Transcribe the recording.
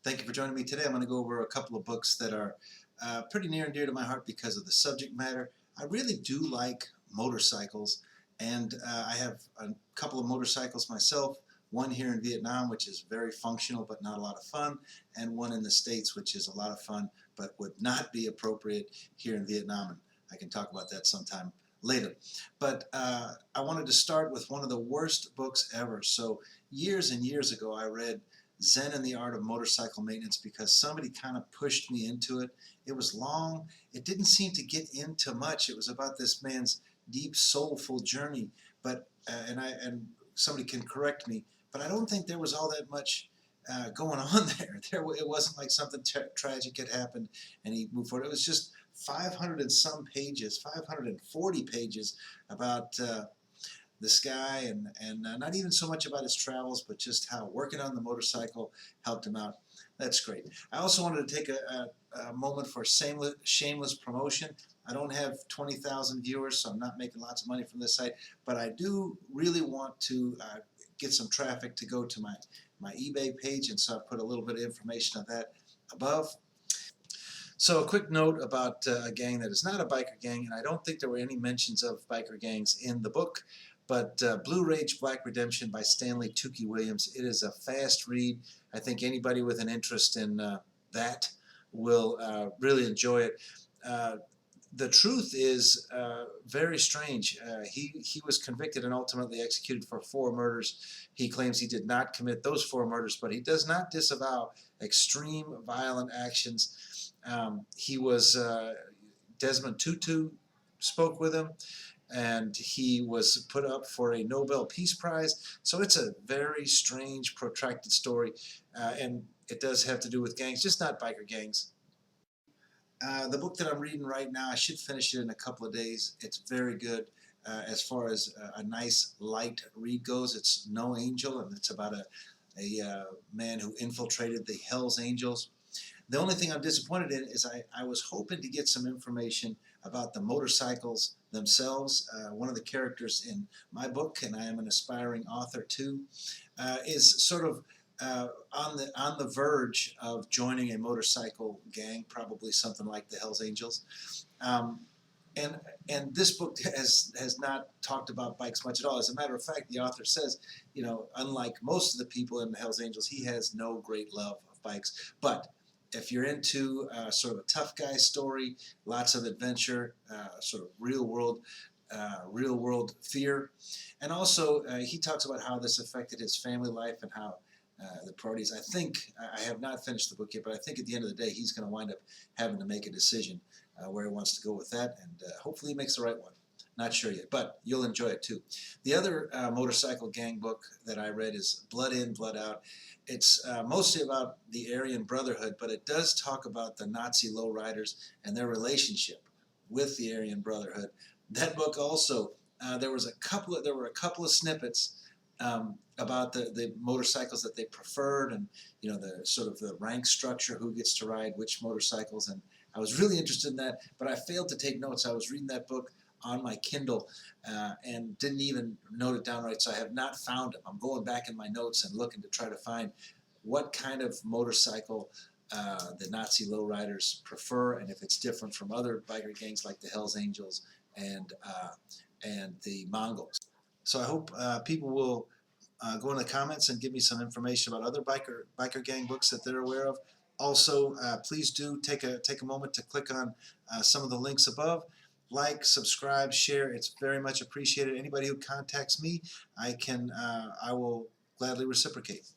Thank you for joining me today. I'm going to go over a couple of books that are pretty near and dear to my heart because of the subject matter. I really do like motorcycles, and I have a couple of motorcycles myself, one here in Vietnam, which is very functional but not a lot of fun, and one in the States, which is a lot of fun but would not be appropriate here in Vietnam, and I can talk about that sometime later. But I wanted to start with one of the worst books ever. So years and years ago I read Zen and the Art of Motorcycle Maintenance because somebody kind of pushed me into it. It was long. It didn't seem to get into much. It was about this man's deep, soulful journey. But and somebody can correct me, but I don't think there was all that much going on there. It wasn't like something tragic had happened and he moved forward. It was just 500 and some pages, 540 pages about this guy, and not even so much about his travels, but just how working on the motorcycle helped him out. That's great. I also wanted to take a moment for shameless promotion. I don't have 20,000 viewers, so I'm not making lots of money from this site, but I do really want to get some traffic to go to my eBay page, and so I put a little bit of information on that above. So a quick note about a gang that is not a biker gang, and I don't think there were any mentions of biker gangs in the book, but Blue Rage Black Redemption by Stanley Tookey Williams. It is a fast read. I think anybody with an interest in that will really enjoy it. The truth is very strange. He was convicted and ultimately executed for 4 murders. He claims he did not commit those 4 murders, but he does not disavow extreme violent actions. He was Desmond Tutu spoke with him, and he was put up for a Nobel Peace Prize. So it's a very strange, protracted story, and it does have to do with gangs, just not biker gangs. The book that I'm reading right now, I should finish it in a couple of days. It's very good as far as a nice light read goes. It's No Angel, and it's about a man who infiltrated the Hells Angels. The only thing I'm disappointed in is I was hoping to get some information about the motorcycles themselves. One of the characters in my book, and I am an aspiring author too, is sort of on the verge of joining a motorcycle gang, probably something like the Hells Angels. And this book has not talked about bikes much at all. As a matter of fact, the author says, you know, unlike most of the people in the Hells Angels, he has no great love of bikes. But if you're into sort of a tough guy story, lots of adventure, sort of real world fear, and also he talks about how this affected his family life and how the parties. I think I have not finished the book yet, but I think at the end of the day he's going to wind up having to make a decision where he wants to go with that, and hopefully he makes the right one. Not sure yet, but you'll enjoy it too. The other motorcycle gang book that I read is Blood In, Blood Out. It's mostly about the Aryan Brotherhood, but it does talk about the Nazi lowriders and their relationship with the Aryan Brotherhood. That book also, there were a couple of snippets about the motorcycles that they preferred, and you know, the sort of the rank structure, who gets to ride which motorcycles, and I was really interested in that, but I failed to take notes. I was reading that book on my Kindle and didn't even note it down right, so I have not found them. I'm going back in my notes and looking to try to find what kind of motorcycle the Nazi lowriders prefer, and if it's different from other biker gangs like the Hells Angels and the Mongols. So I hope people will go in the comments and give me some information about other biker gang books that they're aware of. Also, please do take a moment to click on some of the links above. Like, subscribe, share. It's very much appreciated. Anybody who contacts me, I will gladly reciprocate.